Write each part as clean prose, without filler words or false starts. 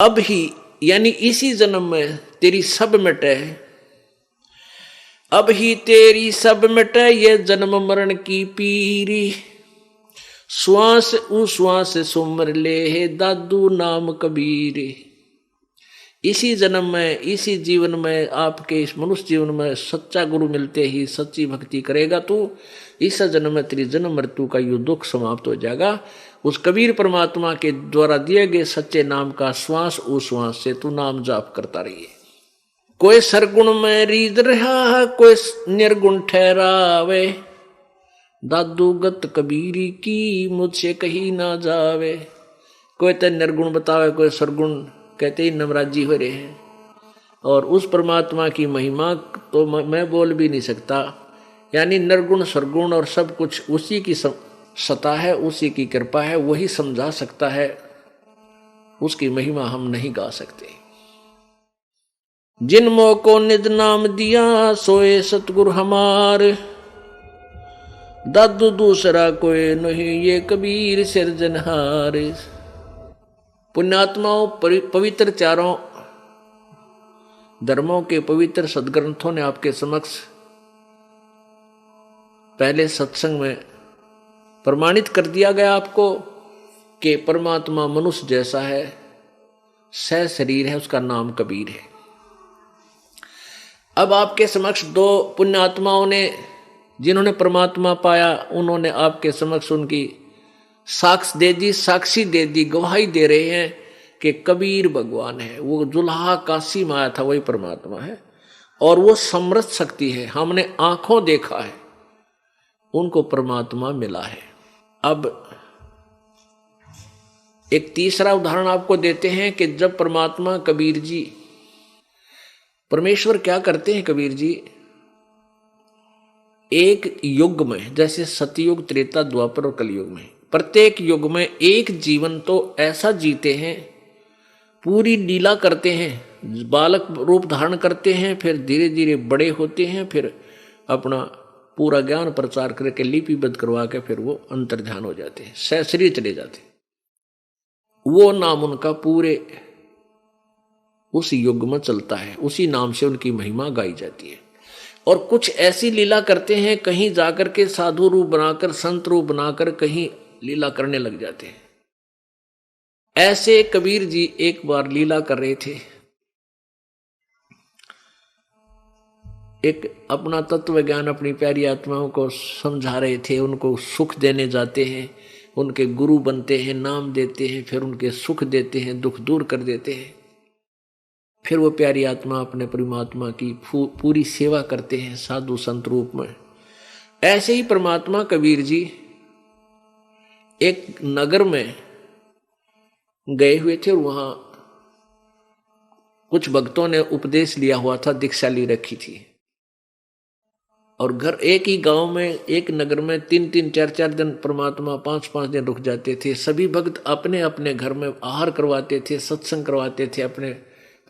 अब ही यानी इसी जन्म में तेरी सब मिटे, अब ही तेरी सब मिटे ये जन्म मरण की पीरी, श्वास उ श्वास सुमर ले है दादू नाम कबीर। इसी जन्म में इसी जीवन में आपके इस मनुष्य जीवन में सच्चा गुरु मिलते ही सच्ची भक्ति करेगा तो इस जन्म में तेरी जन्म मृत्यु का यो दुख समाप्त हो जाएगा। उस कबीर परमात्मा के द्वारा दिए गए सच्चे नाम का श्वास उस श्वास से तू नाम जाप करता रहिए। कोई सरगुण में रीझ रहा कोई निर्गुण ठहरावे, दादू गत कबीरी की मुझसे कहीं ना जावे। कोई तो निर्गुण बतावे कोई सरगुण कहते ही नमराजी हो रहे हैं। और उस परमात्मा की महिमा तो मैं बोल भी नहीं सकता, यानी निर्गुण सरगुण और सब कुछ उसी की सत्ता है, उसी की कृपा है, वही समझा सकता है, उसकी महिमा हम नहीं गा सकते। जिन मोह को निज नाम दिया सोए सतगुरु हमार, दादू दूसरा कोई नहीं ये कबीर सिरजनहार। पुण्यात्माओं पवित्र चारों धर्मों के पवित्र सदग्रंथों ने आपके समक्ष पहले सत्संग में प्रमाणित कर दिया गया आपको कि परमात्मा मनुष्य जैसा है, सह शरीर है, उसका नाम कबीर है। अब आपके समक्ष दो पुण्यात्माओं ने जिन्होंने परमात्मा पाया, उन्होंने आपके समक्ष उनकी साक्षी दे दी, गवाही दे रहे हैं कि कबीर भगवान है। वो जुल्हा काशी में आया था वही परमात्मा है और वो समृद्ध शक्ति है, हमने आंखों देखा है, उनको परमात्मा मिला है। अब एक तीसरा उदाहरण आपको देते हैं कि जब परमात्मा कबीर जी, परमेश्वर क्या करते हैं कबीर जी, एक युग में जैसे सतयुग त्रेता द्वापर और कलयुग में प्रत्येक युग में एक जीवन तो ऐसा जीते हैं, पूरी लीला करते हैं, बालक रूप धारण करते हैं, फिर धीरे धीरे बड़े होते हैं, फिर अपना पूरा ज्ञान प्रचार करके लिपिबद्ध करवा के फिर वो अंतर्ध्यान हो जाते हैं, सहस्री चले जाते हैं। वो नाम उनका पूरे उस युग में चलता है, उसी नाम से उनकी महिमा गाई जाती है। और कुछ ऐसी लीला करते हैं, कहीं जाकर के साधु रूप बनाकर संत रूप बनाकर कहीं लीला करने लग जाते हैं। ऐसे कबीर जी एक बार लीला कर रहे थे, एक अपना तत्व ज्ञान अपनी प्यारी आत्माओं को समझा रहे थे, उनको सुख देने जाते हैं, उनके गुरु बनते हैं, नाम देते हैं, फिर उनके सुख देते हैं, दुख दूर कर देते हैं। फिर वो प्यारी आत्मा अपने परमात्मा की पूरी सेवा करते हैं साधु संत रूप में। ऐसे ही परमात्मा कबीर जी एक नगर में गए हुए थे और वहां कुछ भक्तों ने उपदेश लिया हुआ था, दीक्षा ली रखी थी, और घर एक ही गांव में एक नगर में 3-3 4-4 दिन परमात्मा 5-5 दिन रुक जाते थे। सभी भक्त अपने अपने घर में आहार करवाते थे, सत्संग करवाते थे, अपने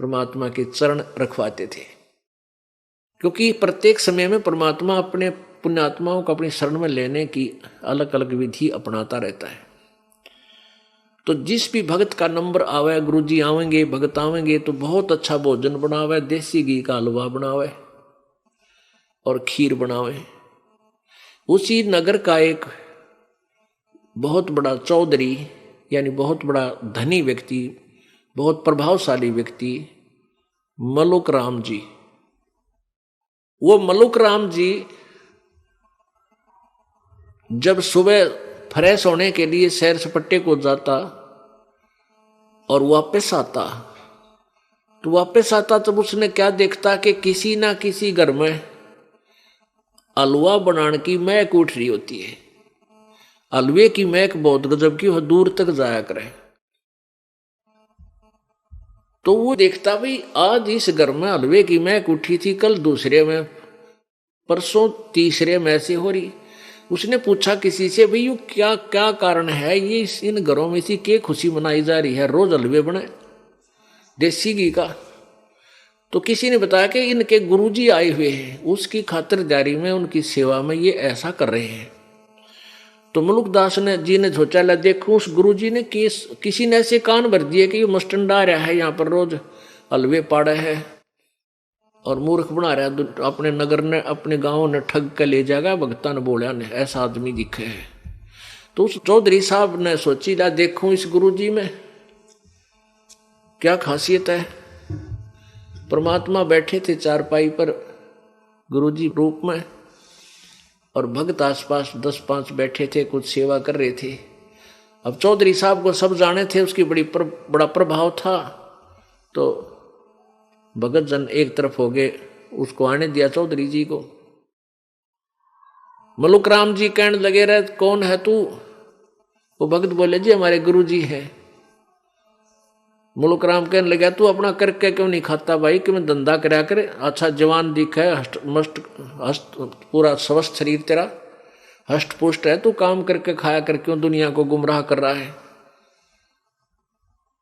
परमात्मा के चरण रखवाते थे, क्योंकि प्रत्येक समय में परमात्मा अपने पुण्यात्माओं को अपनी शरण में लेने की अलग अलग विधि अपनाता रहता है। तो जिस भी भक्त का नंबर आवे, गुरु जी आवेंगे, भक्त आवेंगे तो बहुत अच्छा भोजन बनावे, देसी घी का हलवा बनावे और खीर बनावे। उसी नगर का एक बहुत बड़ा चौधरी यानी बहुत बड़ा धनी व्यक्ति, बहुत प्रभावशाली व्यक्ति मलुक राम जी, वो मलुक राम जी जब सुबह फ्रेश होने के लिए सैर सपट्टे को जाता और वापस आता तब उसने क्या देखता कि किसी ना किसी घर में हलवा बनाने की महक उठ रही होती है। हलवे की महक बहुत गजब की, वह दूर तक जाया करे। तो वो देखता भाई आज इस घर में हलवे की महक उठी थी, कल दूसरे में, परसों तीसरे में ऐसे हो रही। उसने पूछा किसी से, भाई ये क्या क्या कारण है, ये इन घरों में इसी के खुशी मनाई जा रही है, रोज हलवे बने देसी घी का। तो किसी ने बताया कि इनके गुरुजी आए हुए हैं, उसकी खातिरदारी में उनकी सेवा में ये ऐसा कर रहे हैं। तो मुलुकदास ने जी ने सोचा, ला देखो उस गुरु जी ने किसी ने ऐसे कान भर दिए कि ये मस्टंडा रहा है, यहाँ पर रोज हलवे पाड़ा है और मूर्ख बना रहा है, अपने नगर ने अपने गांव ने ठग के ले जाएगा, भगता ने बोलिया ने ऐसा आदमी दिखे है। तो उस चौधरी साहब ने सोची, ला देखूं इस गुरु जी में क्या खासियत है। परमात्मा बैठे थे चारपाई पर गुरु जी रूप में, और भक्त आसपास 10-5 बैठे थे, कुछ सेवा कर रहे थे। अब चौधरी साहब को सब जाने थे, उसकी बड़ा प्रभाव था। तो भगत जन एक तरफ हो गए, उसको आने दिया चौधरी जी को। मलुक राम जी कहने लगे, रहे कौन है तू? वो भगत बोले, जी हमारे गुरु जी है। मुलुक राम कहने लगा, तू अपना करके क्यों नहीं खाता भाई, कि मैं धंधा कराया करे, अच्छा जवान दिख है, हस्त पूरा स्वस्थ शरीर तेरा, हष्ट पुष्ट है, तू काम करके खाया कर, क्यों दुनिया को गुमराह कर रहा है,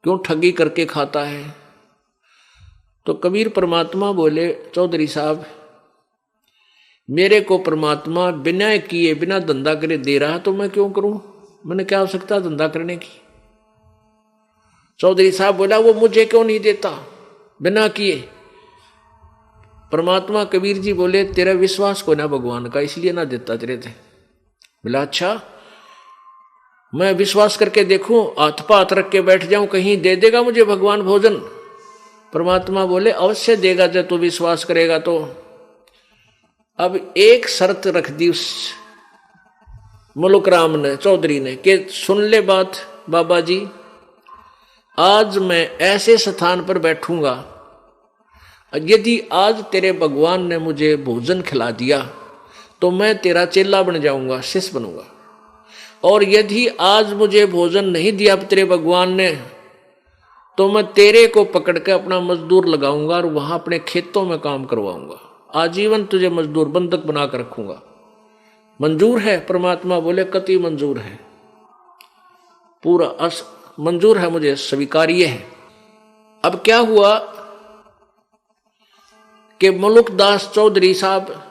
क्यों ठगी करके खाता है। तो कबीर परमात्मा बोले, चौधरी साहब मेरे को परमात्मा बिना किए बिना धंधा करे दे रहा, तो मैं क्यों करूं, मैंने क्या आवश्यकता धंधा करने की। चौधरी साहब बोला, वो मुझे क्यों नहीं देता बिना किए। परमात्मा कबीर जी बोले, तेरा विश्वास को ना भगवान का, इसलिए ना देता तेरे थे। बोला अच्छा मैं विश्वास करके देखूं, हाथ पा हाथ रख के बैठ जाऊं, कहीं दे देगा मुझे भगवान भोजन। परमात्मा बोले, अवश्य देगा जब तू विश्वास करेगा तो। अब एक शर्त रख दी उस मुलुक राम ने, चौधरी ने, कि सुन ले बात बाबा जी, आज मैं ऐसे स्थान पर बैठूंगा, यदि आज तेरे भगवान ने मुझे भोजन खिला दिया तो मैं तेरा चेला बन जाऊंगा, शिष्य बनूंगा। और यदि आज मुझे भोजन नहीं दिया तेरे भगवान ने, तो मैं तेरे को पकड़ के अपना मजदूर लगाऊंगा और वहां अपने खेतों में काम करवाऊंगा, आजीवन तुझे मजदूर बंधक बना कर रखूंगा। मंजूर है? परमात्मा बोले, कति मंजूर है, पूरा मंजूर है, मुझे स्वीकार्य है। अब क्या हुआ कि मुलुकदास चौधरी साहब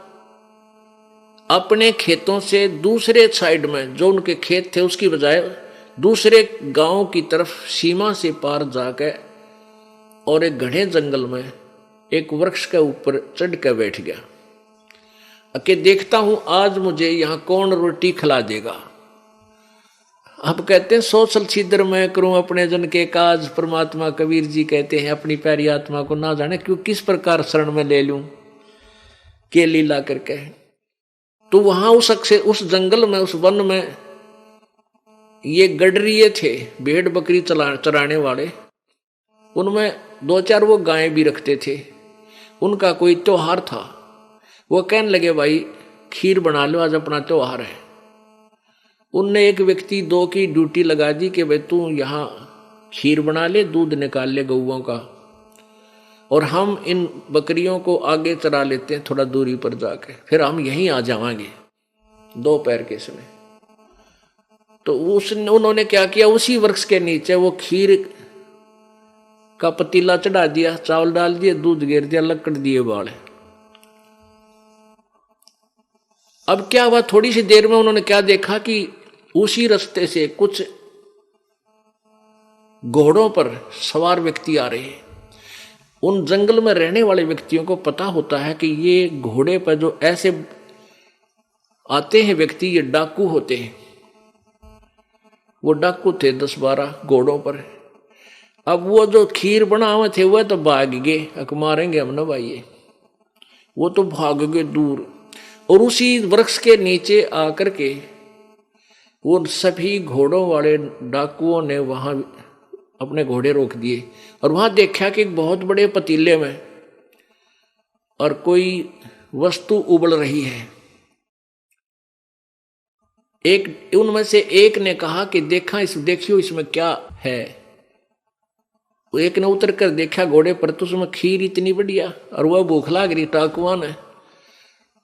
अपने खेतों से दूसरे साइड में, जो उनके खेत थे उसकी बजाय दूसरे गांव की तरफ सीमा से पार जाकर और एक घने जंगल में एक वृक्ष के ऊपर चढ़ कर बैठ गया कि देखता हूं आज मुझे यहां कौन रोटी खिला देगा। अब कहते हैं, सोचल छिद्र मैं करूं अपने जन के काज। परमात्मा कबीर जी कहते हैं, अपनी प्यारी आत्मा को ना जाने क्यों किस प्रकार शरण में ले लूं के लीला करके। तो वहां उस जंगल में, उस वन में ये गडरिये थे, भेड़ बकरी चराने वाले, उनमें 2-4 वो गायें भी रखते थे। उनका कोई त्योहार था, वो कहने लगे, भाई खीर बना लो, आज अपना त्योहार है। उनने एक व्यक्ति 2 की ड्यूटी लगा दी कि भाई तू यहाँ खीर बना ले, दूध निकाल ले गौओं का, और हम इन बकरियों को आगे चरा लेते हैं थोड़ा दूरी पर जाके, फिर हम यहीं आ जाएंगे दोपहर के समय। तो उन्होंने क्या किया, उसी वृक्ष के नीचे वो खीर का पतीला चढ़ा दिया, चावल डाल दिए, दूध गिर दिया, लकड़ दिए बाल। अब क्या हुआ, थोड़ी सी देर में उन्होंने क्या देखा कि उसी रास्ते से कुछ घोड़ों पर सवार व्यक्ति आ रहे हैं। उन जंगल में रहने वाले व्यक्तियों को पता होता है कि ये घोड़े पर जो ऐसे आते हैं व्यक्ति, ये डाकू होते हैं। वो डाकू थे 10-12 घोड़ों पर। अब वो जो खीर बनावे थे वह तो भाग गए, मारेंगे हम ना भाई, वो तो भाग गए दूर। और उसी वृक्ष के नीचे आकर के वो सभी घोड़ों वाले डाकुओं ने वहां अपने घोड़े रोक दिए और वहां देखा कि एक बहुत बड़े पतीले में और कोई वस्तु उबल रही है। एक उनमें से एक ने कहा कि देखियो इसमें क्या है। एक ने उतर कर देखा घोड़े पर, तो उसमें खीर इतनी बढ़िया, और वह भूख लाग रही डाकुआ ने।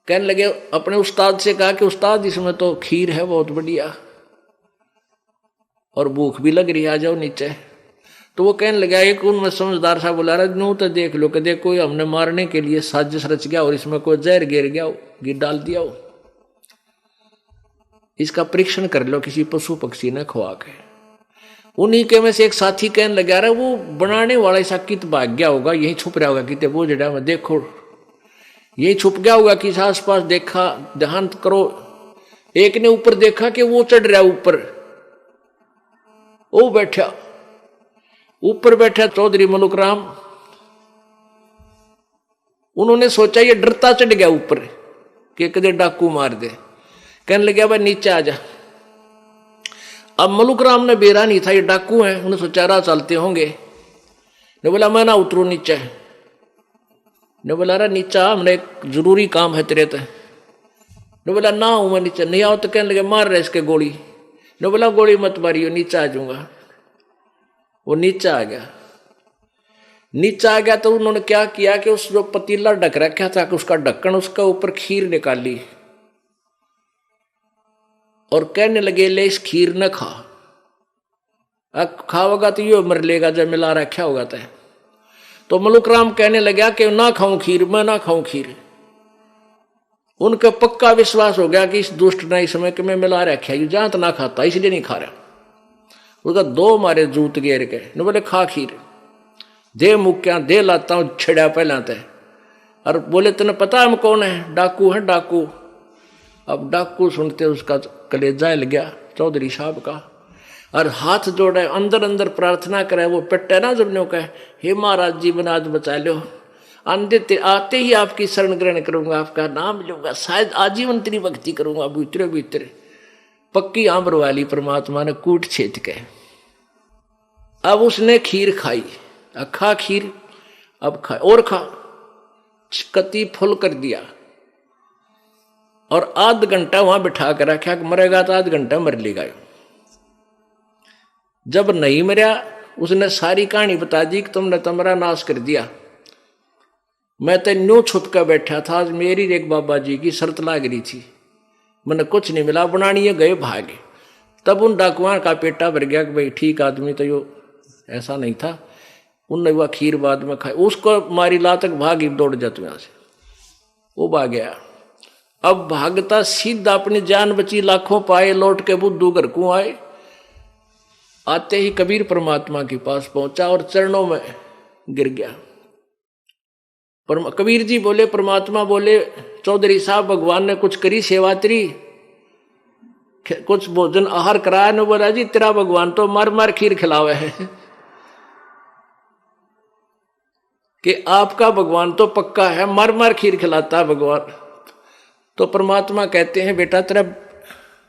कहने लगे, अपने उस्ताद से कहा कि उस्ताद इसमें तो खीर है बहुत बढ़िया और भूख भी लग रही है, आ जाओ नीचे। तो वो कहने लगा, एक उनमें समझदार सा बुला रहा, नू तो देख लो कि देखो हमने मारने के लिए साजिश रच गया और इसमें कोई जहर गिर गया हो, गिर डाल दिया हो। इसका परीक्षण कर लो किसी पशु पक्षी ने खुआ के। उन्हीं के में से एक साथी कहने लगा रहा वो बनाने वाला ऐसा कित भाग गया होगा, यही छुप रहा होगा कितने वो जड़ा में देखो, यही छुप गया होगा कि आस पास देखा, ध्यान करो। एक ने ऊपर देखा कि वो चढ़ रहा ऊपर, वो बैठा ऊपर बैठा चौधरी मलुक राम। उन्होंने सोचा ये डरता चढ़ गया ऊपर कि कदे डाकू मार दे। कहने लगे भाई नीचे आ जा। अब मलुक राम ने बेरा नहीं था ये डाकू है, उन्हें सोचा रहा चलते होंगे। ने बोला मैं ना उतरू नीचे। ने बोला रहा नीचा हमने एक जरूरी काम है तेरे। ने बोला ना हूं मैं नीचे नहीं आओ। तो कहने लगे मार रहे इसके गोली। ने बोला गोली मत मारियो नीचे आ जाऊंगा। वो नीचे आ गया। नीचे आ गया तो उन्होंने क्या किया कि उस जो पतीला ढक रखा था कि उसका ढक्कन, उसका ऊपर खीर निकाली और कहने लगे ले इस खीर न खा, अब खाओगा तो यो मर लेगा जब मिला रखा होगा। तो मलुक राम कहने लगा कि ना खाऊं खीर, मैं ना खाऊं खीर। उनका पक्का विश्वास हो गया कि इस दुष्ट ने इस समय के में मिला रखा है, जहां तो ना खाता इसलिए नहीं खा रहा। उसका दो मारे जूत गेर के। न बोले खा खीर, दे मुक्या दे लाता हूं छिड़ा पहला तय। और बोले तेने पता हम कौन है? डाकू है डाकू। अब डाकू सुनते उसका कलेजा हिल गया चौधरी साहब का, और हाथ जोड़े अंदर अंदर प्रार्थना करे। वो पिट्टे ना जब नो कहे हे महाराज जीवन आज बचा लो, आते आते ही आपकी शरण ग्रहण करूंगा, आपका नाम लूंगा, शायद आजीवन तेरी भक्ति करूंगा। भीतरे भीतरे पक्की आम्र वाली परमात्मा ने कूट छेद के। अब उसने खीर खाई, खा खीर, अब खा और खा, कति फुल कर दिया और आध घंटा वहां बिठा कर रखा कि मरेगा तो आध घंटा मर लेगा। जब नहीं मरा उसने सारी कहानी बता दी कि तुमने तुम्हारा नाश कर दिया, मैं तो न्यू छुप कर बैठा था। आज मेरी एक बाबा जी की शर्त लाग रही थी, मैंने कुछ नहीं मिला, बनानी गए भागे। तब उन डाकुआ का पेटा भर गया कि भाई ठीक आदमी तो यो ऐसा नहीं था। उनने वह खीर बाद में खाई, उसको मारी ला तक भागी दौड़ जाते यहां से। वो भाग गया। अब भागता सीधा अपनी जान बची, लाखों पाए, लौट के बुद्धू घर को आए। आते ही कबीर परमात्मा के पास पहुंचा और चरणों में गिर गया। कबीर जी बोले, परमात्मा बोले चौधरी साहब भगवान ने कुछ करी सेवा तेरी, कुछ भोजन आहार कराया? ने बोला जी तेरा भगवान तो मार मार खीर खिलावे है कि आपका भगवान तो पक्का है मार मार खीर खिलाता है भगवान। तो परमात्मा कहते हैं बेटा तेरा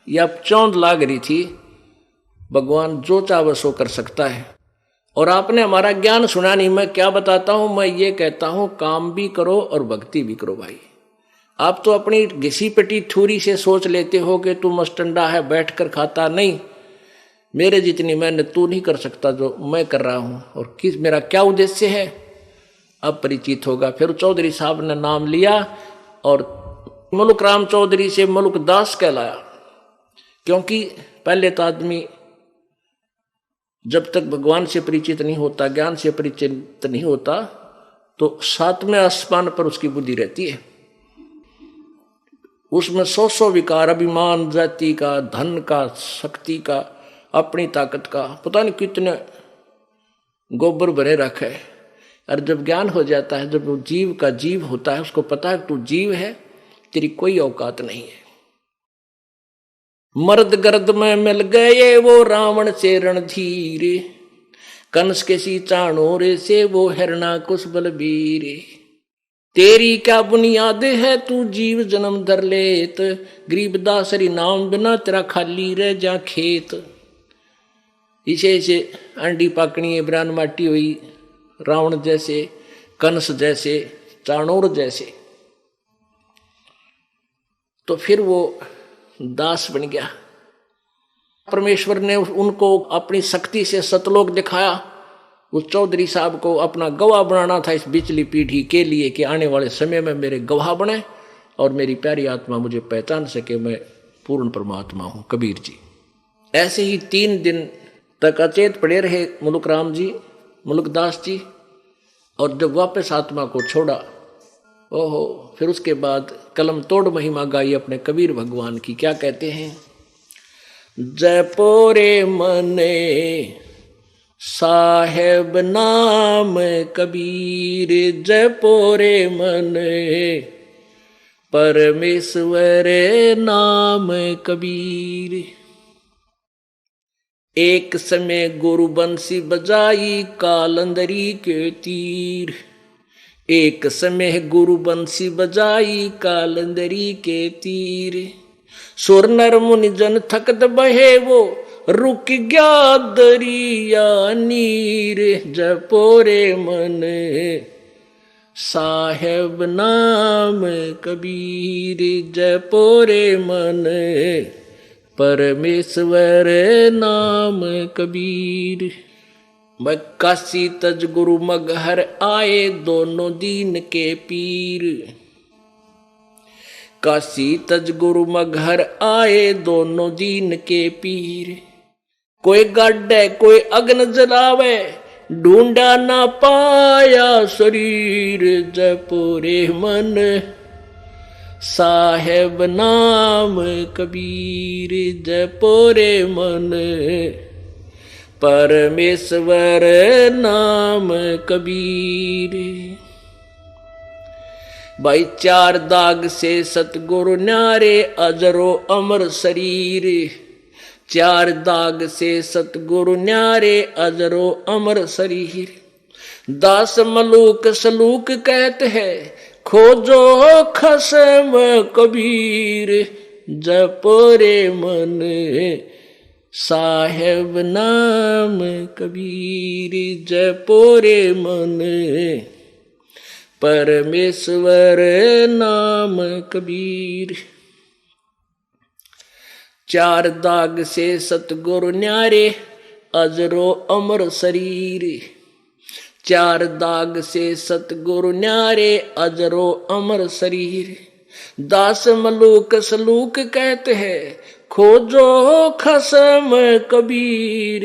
या चौंध लाग रही थी, भगवान जो चाहे सो कर सकता है। और आपने हमारा ज्ञान सुना नहीं, मैं क्या बताता हूं, मैं ये कहता हूं काम भी करो और भक्ति भी करो। भाई आप तो अपनी घिसी पिटी थूरी से सोच लेते हो कि तू मस्टंडा है बैठकर खाता, नहीं, मेरे जितनी मेहनत तू नहीं कर सकता जो मैं कर रहा हूं। और किस मेरा क्या उद्देश्य है अब परिचित होगा। फिर चौधरी साहब ने नाम लिया और मलुक राम चौधरी से मलुक दास कहलाया, क्योंकि पहले तो आदमी जब तक भगवान से परिचित नहीं होता, ज्ञान से परिचित नहीं होता, तो सातवें आसमान पर उसकी बुद्धि रहती है। उसमें सौ विकार, अभिमान, जाति का, धन का, शक्ति का, अपनी ताकत का, पता नहीं कितने गोबर भरे रखे। और जब ज्ञान हो जाता है, जब वो जीव का जीव होता है, उसको पता है तू जीव है, तेरी कोई औकात नहीं है। मर्द गर्द में मिल गए वो रावण से रणधीरे, कंस के सी चाणोरे से वो हिरणा कुश बलबीरे। तेरी क्या बुनियाद है तू जीव जन्म धर लेत, गरीबदासरी नाम बिना तेरा खाली रह जा खेत। इसे इसे अंडी पाकनी ब्रान माटी हुई, रावण जैसे, कंस जैसे, चाणोर जैसे। तो फिर वो दास बन गया। परमेश्वर ने उनको अपनी शक्ति से सतलोक दिखाया। उस चौधरी साहब को अपना गवाह बनाना था इस बिचली पीढ़ी के लिए कि आने वाले समय में मेरे गवाह बने और मेरी प्यारी आत्मा मुझे पहचान सके, मैं पूर्ण परमात्मा हूं। कबीर जी ऐसे ही 3 दिन तक अचेत पड़े रहे मुलुक राम जी, मुलुक दास जी। और जब वापस आत्मा को छोड़ा, ओहो, फिर उसके बाद कलम तोड़ महिमा गाई अपने कबीर भगवान की। क्या कहते हैं? जपोरे मने साहेब नाम कबीर, जपोरे मने परमेश्वर नाम कबीर। एक समय गुरु बंसी बजाई कालंदरी के तीर, एक समय गुरु बंसी बजाई कालंदरी के तीर। सुर नर मुनि जन थकत बहे वो रुक गया दरिया नीर, जपोरे मन साहेब नाम कबीर, जपोरे मन परमेश्वर नाम कबीर। काशी तज गुरु मगहर आए दोनों दीन के पीर, काशी तज गुरु मगहर आए दोनों दीन के पीर। कोई गाड्डे कोई अग्न जलावे ढूंढा ना पाया शरीर, जपोरे मन साहेब नाम कबीर, जपोरे मन परमेश्वर नाम कबीर। भाई चार दाग से सतगुरु न्यारे अजरो अमर शरीर, चार दाग से सतगुरु न्यारे अजरो अमर शरीर। दास मलूक सलूक कहते हैं खोजो खसम कबीर, जपोरे मन साहेब नाम कबीर, जपोरे मन परमेश्वर नाम कबीर। चार दाग से सतगुरु न्यारे अजरो अमर शरीर, चार दाग से सतगुरु न्यारे अजरो अमर शरीर। दास मलूक सलूक कहते हैं खोजो खसम कबीर,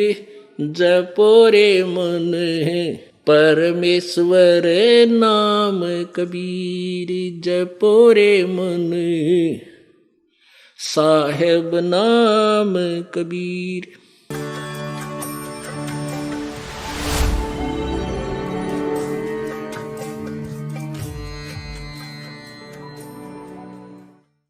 जपोरे मन परमेश्वर नाम कबीर, जपोरे मन साहेब नाम कबीर।